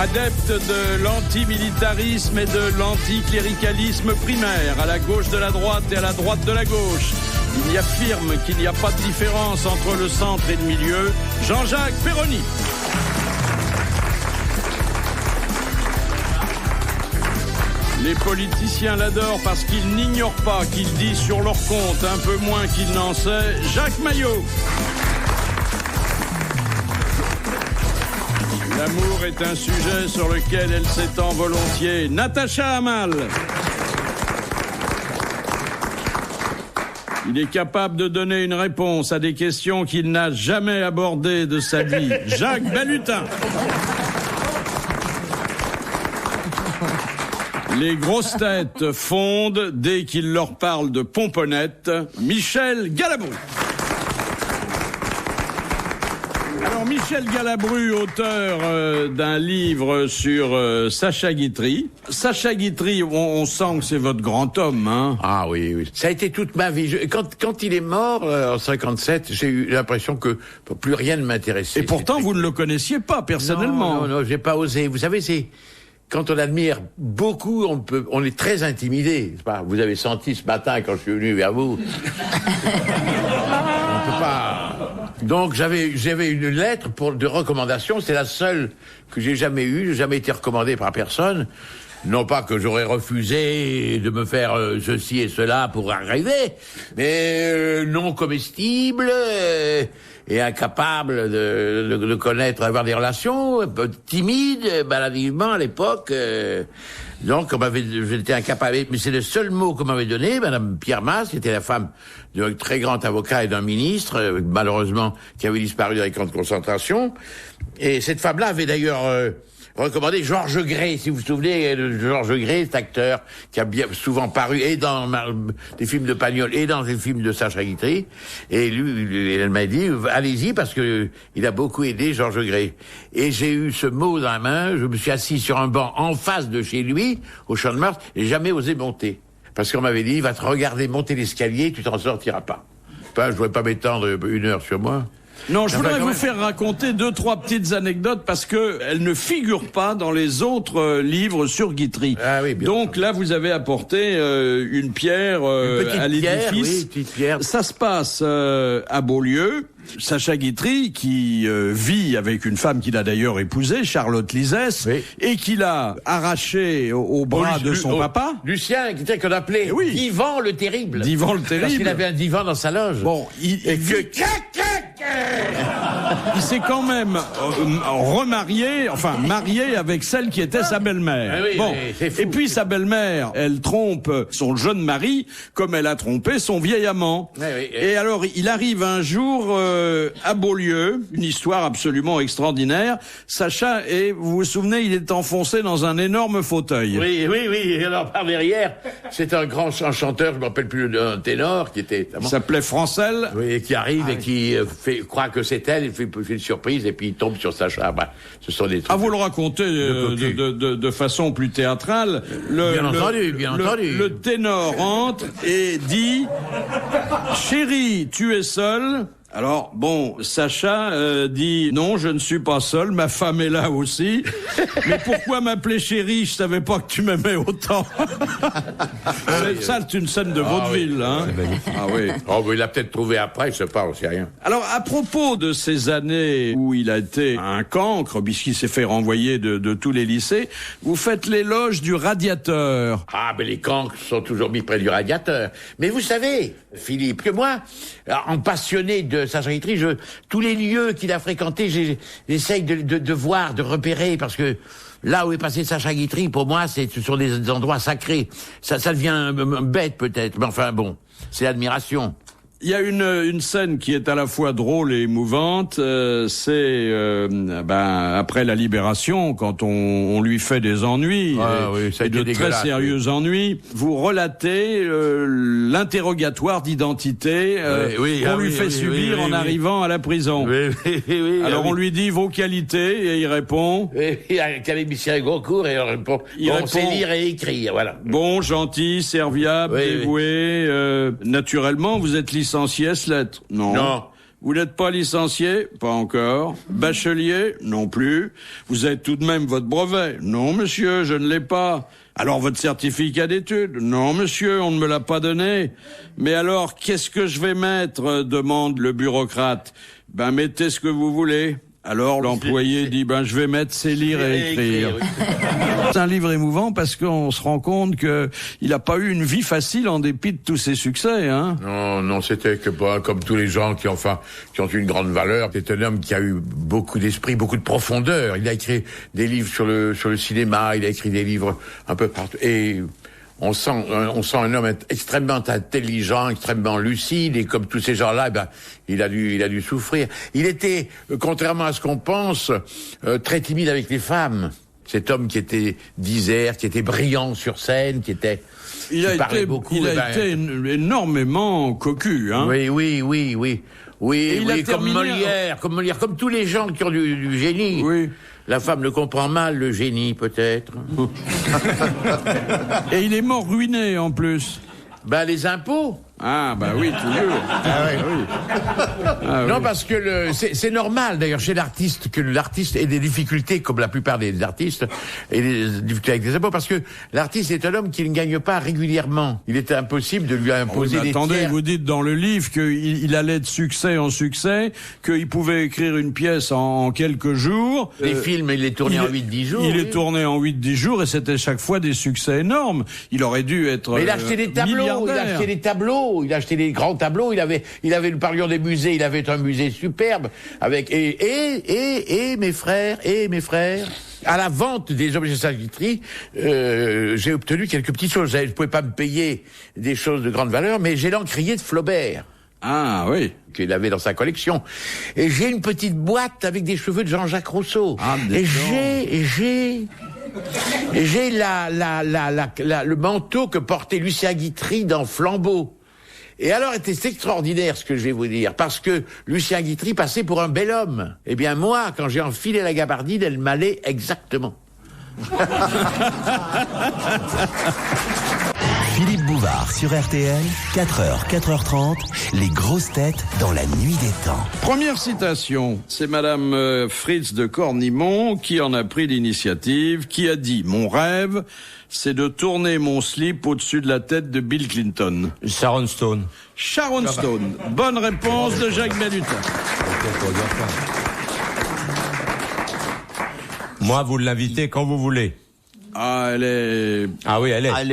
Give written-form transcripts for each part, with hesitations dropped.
Adepte de l'antimilitarisme et de l'anticléricalisme primaire, à la gauche de la droite et à la droite de la gauche, il affirme qu'il n'y a pas de différence entre le centre et le milieu, Jean-Jacques Perroni. Les politiciens l'adorent parce qu'ils n'ignorent pas qu'ils disent sur leur compte un peu moins qu'ils n'en sait, Jacques Maillot. L'amour est un sujet sur lequel elle s'étend volontiers, Natacha Hamel. Il est capable de donner une réponse à des questions qu'il n'a jamais abordées de sa vie, Jacques Balutin. Les grosses têtes fondent dès qu'il leur parle de pomponnettes, Michel Galabru. Alors Michel Galabru, auteur d'un livre sur Sacha Guitry. Sacha Guitry, on sent que c'est votre grand homme, hein? Ah oui, oui. Ça a été toute ma vie. Quand il est mort, en 57, j'ai eu l'impression que plus rien ne m'intéressait. Et pourtant, vous ne le connaissiez pas, personnellement. Non, j'ai pas osé. Vous savez, quand on admire beaucoup, on est très intimidé. Vous avez senti ce matin quand je suis venu vers vous. On peut pas. Donc j'avais une lettre de recommandation. C'est la seule que j'ai jamais eue. J'ai jamais été recommandé par personne. Non pas que j'aurais refusé de me faire ceci et cela pour arriver, mais non comestible et incapable de connaître, avoir des relations, un peu timide, maladivement à l'époque. Donc j'étais incapable. Mais c'est le seul mot qu'on m'avait donné, Madame Pierre Mas, qui était la femme d'un très grand avocat et d'un ministre, malheureusement, qui avait disparu dans les camps de concentration. Et cette femme-là avait d'ailleurs recommandé Georges Gray, si vous vous souvenez de Georges Gray, cet acteur qui a bien souvent paru et dans des films de Pagnol et dans des films de Sacha Guitry. Et lui, elle m'a dit, allez-y parce que il a beaucoup aidé Georges Gray. Et j'ai eu ce mot dans la main, je me suis assis sur un banc en face de chez lui, au Champ de Mars, et jamais osé monter. Parce qu'on m'avait dit, il va te regarder monter l'escalier, tu t'en sortiras pas. Enfin, je ne voudrais pas m'étendre 1 heure sur moi. Non, je voudrais vous faire raconter 2-3 petites anecdotes parce que elles ne figurent pas dans les autres livres sur Guitry. Ah oui, bien donc sûr. Là, vous avez apporté une pierre à l'édifice. Oui, petite pierre. Ça se passe à Beaulieu. Sacha Guitry, qui vit avec une femme qu'il a d'ailleurs épousée, Charlotte Lisès, oui, et qu'il a arraché au bras de son papa. Lucien, qui était qu'on appelait Divan le Terrible. Divan le Terrible. Parce qu'il avait un divan dans sa loge. Bon, il s'est quand même marié avec celle qui était sa belle-mère. Ah oui, bon, fou, et puis sa belle-mère, elle trompe son jeune mari comme elle a trompé son vieil amant. Et alors, il arrive un jour à Beaulieu, une histoire absolument extraordinaire. Sacha, et vous vous souvenez, il est enfoncé dans un énorme fauteuil. Oui. Et alors, par derrière, c'est un grand chanteur, je ne me rappelle plus d'un ténor, qui était... Il s'appelait Francel. Oui, et qui arrive et qui croit que c'est elle, il fait une surprise et puis il tombe sur Sacha. Ce sont des trucs... Ah, vous le racontez de façon plus théâtrale. Bien entendu. Le ténor entre et dit « Chérie, tu es seule ?» Alors, bon, Sacha dit « Non, je ne suis pas seul, ma femme est là aussi. Mais pourquoi m'appeler chérie? Je savais pas que tu m'aimais autant. » Ça, c'est une scène de vaudeville, hein. Ah oui. Oh, il l'a peut-être trouvé après, je sais pas, on sait rien. Alors, à propos de ces années où il a été un cancre, puisqu'il s'est fait renvoyer de tous les lycées, vous faites l'éloge du radiateur. Ah, mais les cancres sont toujours mis près du radiateur. Mais vous savez, Philippe, que moi, en passionné de Sacha Guitry, tous les lieux qu'il a fréquentés, j'essaye de voir, de repérer, parce que là où est passé Sacha Guitry, pour moi, ce sont des endroits sacrés. Ça devient bête peut-être, mais enfin bon, c'est l'admiration. Il y a une scène qui est à la fois drôle et émouvante, c'est après la Libération, quand on lui fait des ennuis, ça a été de très sérieux ennuis. Vous relatez l'interrogatoire d'identité qu'on lui fait subir en arrivant à la prison. Alors on lui dit vos qualités et il répond. Académicien Goncourt et il répond c'est lire et écrire, voilà. Bon, gentil, serviable, dévoué. Naturellement, vous êtes licencié lettres. Non. Vous n'êtes pas licencié? Pas encore. Bachelier? Non plus. Vous avez tout de même votre brevet? Non, monsieur, je ne l'ai pas. Alors votre certificat d'études? Non, monsieur, on ne me l'a pas donné. Mais alors, qu'est-ce que je vais mettre? Demande le bureaucrate. Ben, mettez ce que vous voulez. Alors l'employé dit je vais mettre c'est lire et écrire. C'est un livre émouvant parce qu'on se rend compte que il a pas eu une vie facile en dépit de tous ses succès, hein. Non, c'était que comme tous les gens qui ont une grande valeur. C'est un homme qui a eu beaucoup d'esprit, beaucoup de profondeur. Il a écrit des livres sur le cinéma, il a écrit des livres un peu partout et on sent un homme extrêmement intelligent, extrêmement lucide, et comme tous ces gens-là, il a dû souffrir. Il était, contrairement à ce qu'on pense, très timide avec les femmes. Cet homme qui était disert, qui était brillant sur scène, il a été énormément cocu, hein. Oui, comme Molière, comme tous les gens qui ont du génie. Oui. La femme le comprend mal, le génie, peut-être. Et il est mort ruiné, en plus. Les impôts. Ah, oui, toujours. Non, parce que c'est normal, d'ailleurs, chez l'artiste, que l'artiste ait des difficultés, comme la plupart des artistes, et des difficultés avec des impôts, parce que l'artiste est un homme qui ne gagne pas régulièrement. Il était impossible de lui imposer des attendez, tiers. vous dites dans le livre qu'il allait de succès en succès, qu'il pouvait écrire une pièce en quelques jours. Les films, il les tournait en 8-10 jours. Il les tournait en 8-10 jours, et c'était chaque fois des succès énormes. Il aurait dû être Mais il achetait des tableaux, il achetait des grands tableaux, il avait le pavillon des musées, il avait un musée superbe avec mes frères, à la vente des objets de sajiterie, j'ai obtenu quelques petites choses. Je pouvais pas me payer des choses de grande valeur, mais j'ai l'encrier de Flaubert. Ah oui. Qu'il avait dans sa collection. Et j'ai une petite boîte avec des cheveux de Jean-Jacques Rousseau. Et j'ai le manteau que portait Lucien Guitry dans Flambeau. Et alors, c'est extraordinaire ce que je vais vous dire, parce que Lucien Guitry passait pour un bel homme. Eh bien, moi, quand j'ai enfilé la gabardine, elle m'allait exactement. Philippe Bouvard sur RTL, 4h, 4h30, les grosses têtes dans la nuit des temps. Première citation, c'est Madame Fritz de Cornimont qui en a pris l'initiative, qui a dit « Mon rêve, c'est de tourner mon slip au-dessus de la tête de Bill Clinton. » Sharon Stone. Sharon Stone. Bonne réponse de Jacques Balutin. Moi, vous l'invitez quand vous voulez. Ah, elle est... Ah oui, elle est. Elle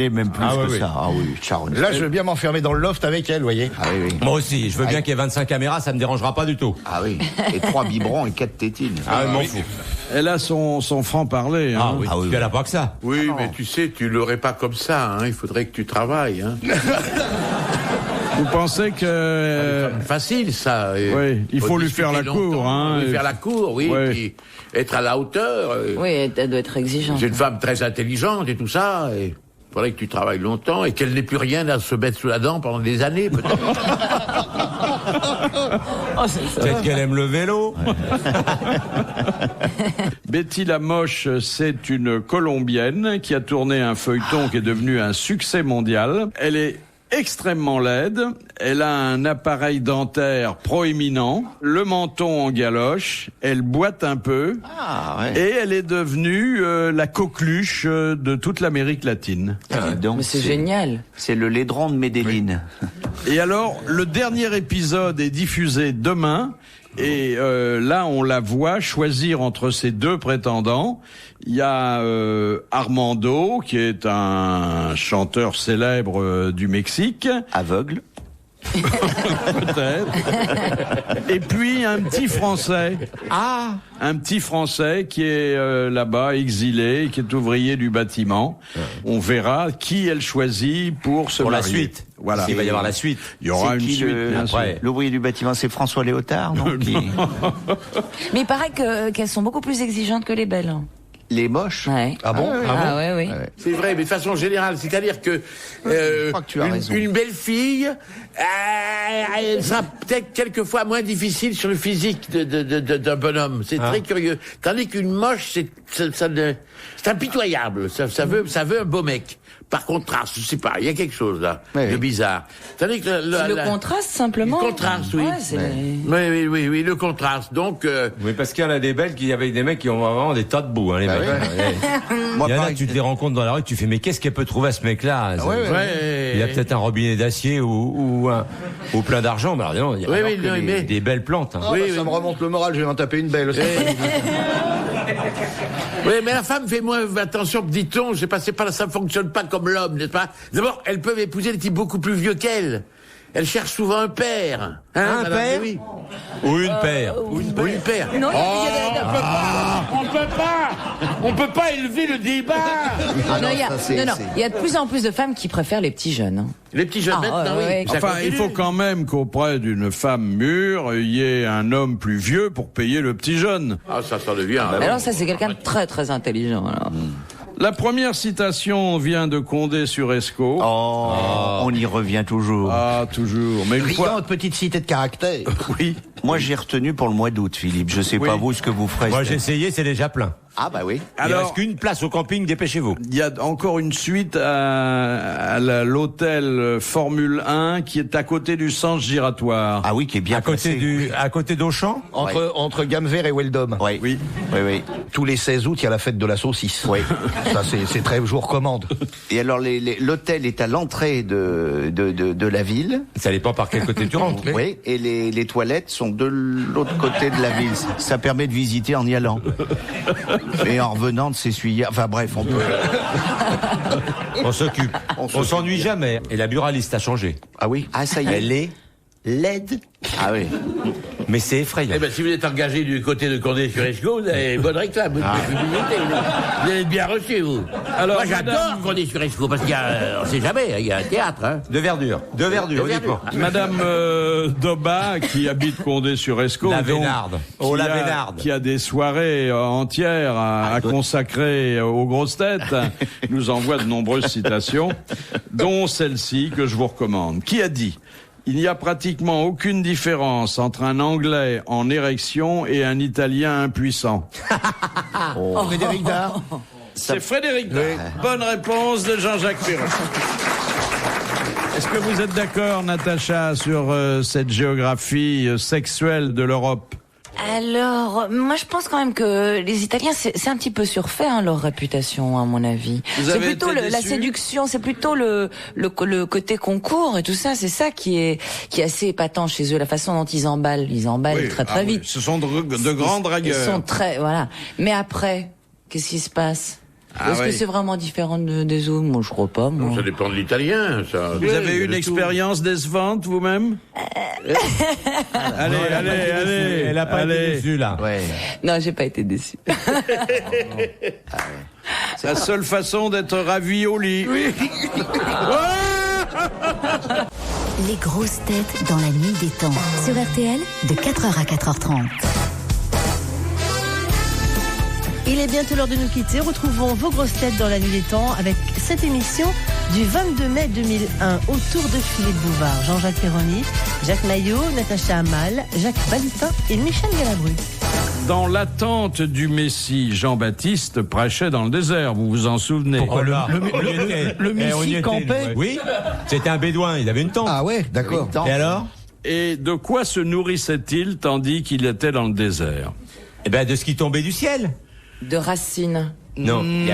est même plus que ça. Ah oui, Sharon. Là, je veux bien m'enfermer dans le loft avec elle, vous voyez. Ah oui. Moi aussi, je veux bien qu'il y ait 25 caméras, ça me dérangera pas du tout. Ah oui. Et 3 biberons et 4 tétines. Ah, je m'en fous. Elle a son franc-parler. Hein. Ah oui, puis elle a pas que ça. Oui, mais tu sais, tu l'aurais pas comme ça, hein. Il faudrait que tu travailles, hein. Vous pensez que... Facile, ça. Oui, il faut lui faire la cour, hein. Lui faire la cour, oui. Ouais. Puis être à la hauteur. Oui, elle doit être exigeante. C'est une femme très intelligente et tout ça. Et il faudrait que tu travailles longtemps et qu'elle n'ait plus rien à se mettre sous la dent pendant des années, peut-être. Peut-être qu'elle aime le vélo. Betty Lamoche, c'est une Colombienne qui a tourné un feuilleton qui est devenu un succès mondial. Elle est extrêmement laide, elle a un appareil dentaire proéminent, le menton en galoche, elle boite un peu, et elle est devenue la coqueluche de toute l'Amérique latine. Donc, mais c'est génial. C'est le laidron de Medellín. Oui. Et alors, le dernier épisode est diffusé demain, et là, on la voit choisir entre ces deux prétendants. Il y a Armando, qui est un chanteur célèbre du Mexique. Aveugle. Peut-être. Et puis un petit Français. Un petit Français qui est là-bas, exilé, qui est ouvrier du bâtiment. On verra qui elle choisit pour se marier. La suite. Voilà. Il va y avoir la suite. Il y aura une suite, bien sûr. L'ouvrier du bâtiment, c'est François Léotard, non? Mais il paraît qu'elles sont beaucoup plus exigeantes que les belles. Les moches. Ouais. Ah bon? Oui. C'est vrai, mais de façon générale, c'est-à-dire que, je crois que tu as raison. Une belle fille, elle sera peut-être quelquefois moins difficile sur le physique d'un bonhomme. C'est très curieux. Tandis qu'une moche, c'est impitoyable. Ça veut un beau mec. par contraste, je sais pas, il y a quelque chose là Oui. de bizarre. Tandis que Le contraste, simplement. Le contraste, oui. Ouais, c'est... Oui, le contraste. Donc, Oui, parce qu'il y en a des belles qui avec des mecs qui ont vraiment des tas de boue, hein, les mecs. Moi, Il y en a, pareil. tu te les rencontres dans la rue, tu fais, mais qu'est-ce qu'elle peut trouver à ce mec-là? Il a peut-être un robinet d'acier ou plein d'argent, mais alors, non, il y a Oui, alors oui, que non, mais- des belles plantes. Hein. Ah, bah, ça me remonte le moral, je vais m'en taper une belle. oui, mais la femme fait moins attention, dit-on. Je sais pas, ça fonctionne pas comme l'homme, n'est-ce pas? D'abord, elles peuvent épouser des types beaucoup plus vieux qu'elles. Elles cherchent souvent un père. Hein, Un madame? père? Oui. Ou une paire. Ou une paire. Non, On peut pas élever le débat. il y a de plus en plus de femmes qui préfèrent les petits jeunes. Hein. Les petits jeunes maintenant, oui. ouais. Ça Enfin, il continue. faut quand même qu'auprès d'une femme mûre, il y ait un homme plus vieux pour payer le petit jeune. Ah, ça devient. Mais alors ça, c'est quelqu'un de très très intelligent. Alors. La première citation vient de Condé sur Escaut. On y revient toujours. Ah, toujours. Mais une fois... Brillante petite cité de caractère. Oui. Moi, j'ai retenu pour le mois d'août, Philippe. Je sais Oui. pas vous ce que vous ferez. Moi, j'ai essayé, c'est déjà plein. Ah, bah oui. Il Alors- reste qu'une place au camping, dépêchez-vous. Il y a encore une suite à l'hôtel Formule 1 qui est à côté du sens giratoire. Ah oui, qui est bien À côté d'Auchan? Entre Gamme Vert et Weldom. Oui. Oui. Oui. Tous les 16 août, il y a la fête de la saucisse. Oui. Ça, c'est très jour commande. Et alors, l'hôtel est à l'entrée de la ville. Ça dépend par quel côté tu rentres. Oui. Et les toilettes sont de l'autre côté de la ville. Ça permet de visiter en y allant. Et en revenant de s'essuyer. Enfin bref, on peut. On s'occupe. On s'ennuie jamais. Et la buraliste a changé. Ah oui. Ah ça y est. Elle est laide. Ah oui. Mais c'est effrayant. Eh ben, si vous êtes engagé du côté de Condé sur Escaut, vous avez bonne réclame, bonne visibilité. Vous allez être bien reçu, vous. Alors, moi, j'adore Condé sur Escaut, parce qu'il y a, on sait jamais, il y a un théâtre, hein. De verdure, uniquement. Madame Doba, qui habite Condé sur Escaut, La donc, Vénarde. Oh, la qui Vénarde. qui a des soirées entières à consacrer aux grosses têtes, nous envoie de nombreuses citations, dont celle-ci que je vous recommande. Qui a dit: il n'y a pratiquement aucune différence entre un Anglais en érection et un Italien impuissant. Frédéric Dard. C'est Frédéric Dard. Bonne réponse de Jean-Jacques Perrot. Est-ce que vous êtes d'accord, Natacha, sur cette géographie sexuelle de l'Europe? Alors, moi je pense quand même que les Italiens, c'est un petit peu surfait, hein, leur réputation, à mon avis. Vous C'est avez plutôt été la déçu séduction, c'est plutôt le côté concours et tout ça, c'est ça qui est assez épatant chez eux, la façon dont ils emballent Oui, très ah oui, vite. ce sont de grands Ils dragueurs. sont très, voilà. Mais après, qu'est-ce qui se passe? Ah Est-ce oui. que c'est vraiment différent des autres? Moi, je crois pas, moi. Ça dépend de l'italien, ça. Vous avez eu une expérience décevante vous-même? Allez. Elle a pas été déçue, là. Ouais. Non, j'ai pas été déçue. La seule façon d'être ravi au lit. Les grosses têtes dans la nuit des temps. Sur RTL, de 4h à 4h30. Il est bientôt l'heure de nous quitter. Retrouvons vos grosses têtes dans la nuit des temps avec cette émission du 22 mai 2001 autour de Philippe Bouvard, Jean-Jacques Perroni, Jacques Maillot, Natacha Hamel, Jacques Balutin et Michel Galabru. Dans l'attente du Messie, Jean-Baptiste prêchait dans le désert, vous vous en souvenez? Le Messie campait. Oui, c'était un bédouin, il avait une tente. Ah ouais, d'accord. Et alors? Et de quoi se nourrissait-il tandis qu'il était dans le désert? Eh ben, de ce qui tombait du ciel. De racines. Non, il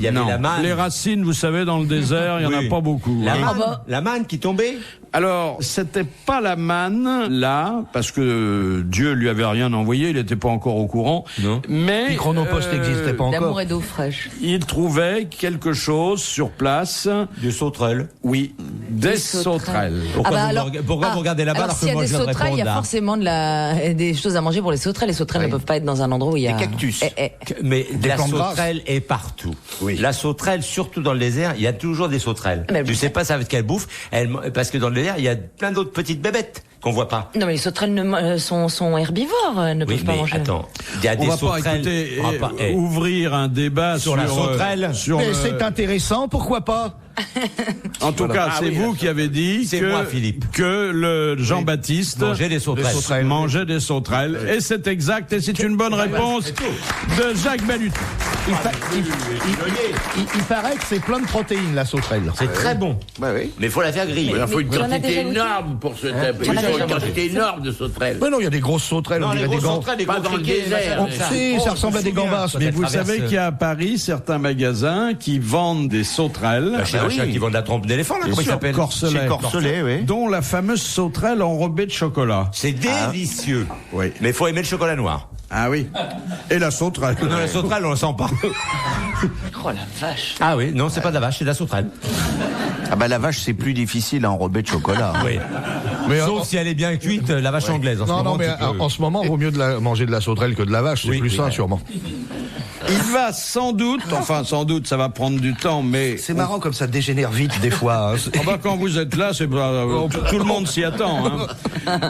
y avait Non. la manne. Les racines, vous savez, dans le désert, il n'y en Oui. a pas beaucoup. La hein. manne, la manne qui tombait. Alors, c'était pas la manne, là, parce que Dieu lui avait rien envoyé, il n'était pas encore au courant. Non. Mais Les chronopostes n'existaient pas D'amour encore. et d'eau fraîche. il trouvait quelque chose sur place. De sauterelles. Oui, des sauterelles. Pourquoi vous regardez là-bas alors que s'il y a moi des je viens de sauterelles, il y a répondre, là. forcément des choses à manger pour les sauterelles. Les sauterelles ne peuvent pas être dans un endroit où il y a... Des cactus. Mais la plantes grasses. sauterelle est partout. Oui. La sauterelle, surtout dans le désert, il y a toujours des sauterelles. Mais Tu sais pas ça avec quelle bouffe, parce que dans le désert, il y a plein d'autres petites bébêtes qu'on voit pas. Non, mais les sauterelles sont herbivores, elles ne Oui, peuvent pas mais manger. attends, il y a On des va pas sauterelles. écouter on va pas- ouvrir un débat Sur la sauterelle. sur Mais le- c'est intéressant, pourquoi pas? En tout cas, c'est vous qui avez dit C'est moi, Philippe. que le Jean-Baptiste Mangeait des sauterelles. mangeait des sauterelles. Et c'est exact, et c'est une bonne réponse de Jacques Balutin. Il paraît que c'est plein de protéines, la sauterelle. C'est très bon. Bah oui. Mais il faut la faire griller. Il faut une tu en as quantité déjà goûté énorme pour ce thème. Il en as faut déjà une quantité énorme de sauterelles. Mais non, il y a des grosses sauterelles, on dirait des gants. Pas dans le désert. Si, ça ressemble à des gambas. Mais vous savez qu'il y a à Paris certains magasins qui vendent des sauterelles, Chez Machin qui vend de la trompe d'éléphant, là, comment il s'appelle? Corselet, Chez Corselet, oui. dont la fameuse sauterelle enrobée de chocolat. C'est délicieux. Oui. Mais il faut aimer le chocolat noir. Ah oui. Et la sauterelle. Non, la sauterelle, on la sent pas. Oh la vache. Ah oui, non, c'est pas de la vache, c'est de la sauterelle. Ah bah la vache, c'est plus difficile à enrober de chocolat. Oui. Mais Sauf si elle est bien cuite, la vache anglaise. En ce non, moment, mais tu peux- en ce moment, vaut mieux manger de la sauterelle que de la vache. C'est Oui, plus oui, sain, ouais. sûrement. Il va sans doute, ça va prendre du temps, mais C'est marrant comme ça dégénère vite des fois. Hein. ah bah, quand vous êtes là, c'est pas, tout le monde s'y attend. Hein.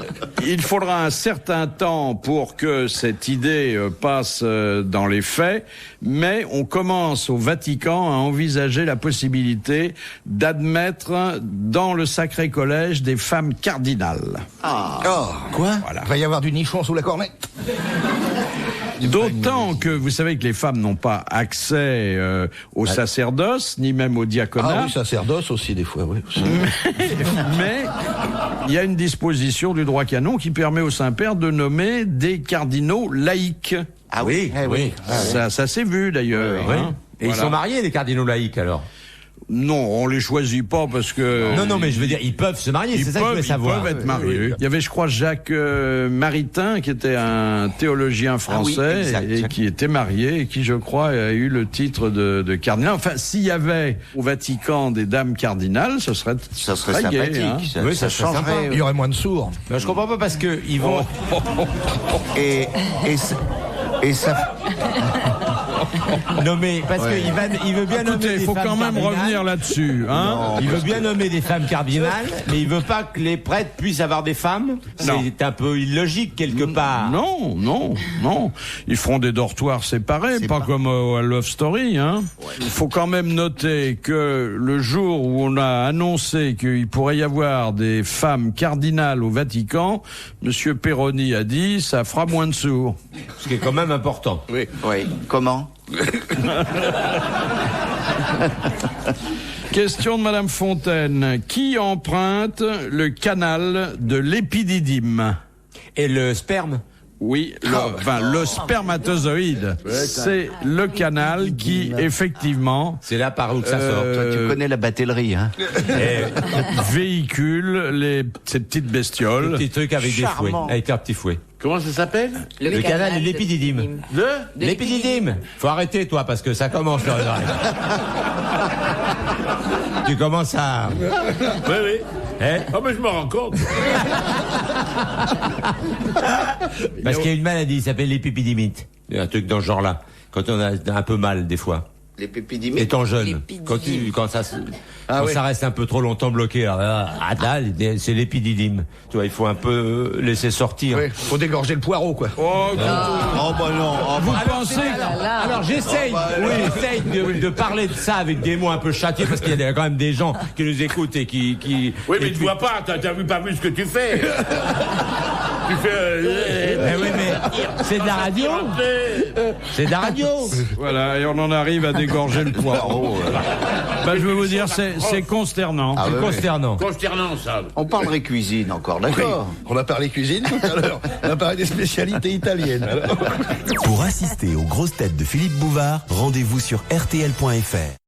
Il faudra un certain temps pour que cette idée passe dans les faits, mais on commence au Vatican à envisager la possibilité d'admettre dans le Sacré Collège des femmes cardinales. Quoi Voilà. Il va y avoir du nichon sous la cornette. D'autant que vous savez que les femmes n'ont pas accès au sacerdoce, ni même au diaconat. Ah oui, sacerdoce aussi, des fois, oui. Mais il y a une disposition du droit canon qui permet au Saint-Père de nommer des cardinaux laïcs. Ah oui, oui. Ça s'est vu d'ailleurs. Oui. hein. Et ils sont mariés, les cardinaux laïcs, alors? Non, on les choisit pas parce que... Non, mais je veux dire, ils peuvent se marier, c'est ça que je voulais savoir. Ils peuvent être mariés. Il y avait, je crois, Jacques Maritain, qui était un théologien français, exact. et qui était marié, et qui, je crois, a eu le titre de cardinal. Enfin, s'il y avait au Vatican des dames cardinales, ça serait Ça serait très sympathique. gai, hein. Oui, ça serait sympa. Il y aurait moins de sourds. Mais je comprends pas parce que ils vont. Et ça... nommer, parce qu'il veut bien nommer Écoutez, il des faut femmes quand même cardinales. revenir là-dessus, hein. Il veut bien nommer des femmes cardinales, mais il veut pas que les prêtres puissent avoir des femmes. Non. C'est un peu illogique quelque part. Non. Ils feront des dortoirs séparés, pas comme à Love Story, hein. Il faut quand même noter que le jour où on a annoncé qu'il pourrait y avoir des femmes cardinales au Vatican, Monsieur Perroni a dit, ça fera moins de sourds. Ce qui est quand même important. Oui. Comment? Question de Madame Fontaine. Qui emprunte le canal de l'Épididyme? Et le sperme? Oui, le spermatozoïde. C'est le canal qui, effectivement, C'est là par où que ça sort. Toi, tu connais la batellerie, hein? véhicule ces petites bestioles. Petit truc avec Charmant. des fouets, avec un petit fouet. Comment ça s'appelle? Le canal et l'épididyme. L'épididyme. Faut arrêter, toi, parce que ça commence dans les oreilles. Tu commences à... Oui. Hein? Ah, mais je me rends compte. Parce qu'il y a une maladie, ça s'appelle l'épipidymite. Un truc dans ce genre-là. Quand on a un peu mal, des fois. Les pépidymites. Étant jeune. Quand ça reste un peu trop longtemps bloqué, alors, c'est l'épididyme. Tu vois, il faut un peu laisser sortir. Oui, faut dégorger le poireau, quoi. Oh bah non. Vous pensez Alors j'essaye de parler de ça avec des mots un peu châtiés parce qu'il y a quand même des gens qui nous écoutent et qui Oui, mais tu vois pas, t'as pas vu ce que tu fais. Tu fais... oui, mais c'est de la radio. C'est de la radio. Voilà, et on en arrive à dégorger le poireau. Je vais vous dire, c'est consternant. Ah, C'est ouais, consternant. Consternant, ça. On parlerait cuisine encore, d'accord? On a parlé cuisine tout à l'heure. On a parlé des spécialités italiennes. Alors. Pour assister aux grosses têtes de Philippe Bouvard, rendez-vous sur rtl.fr.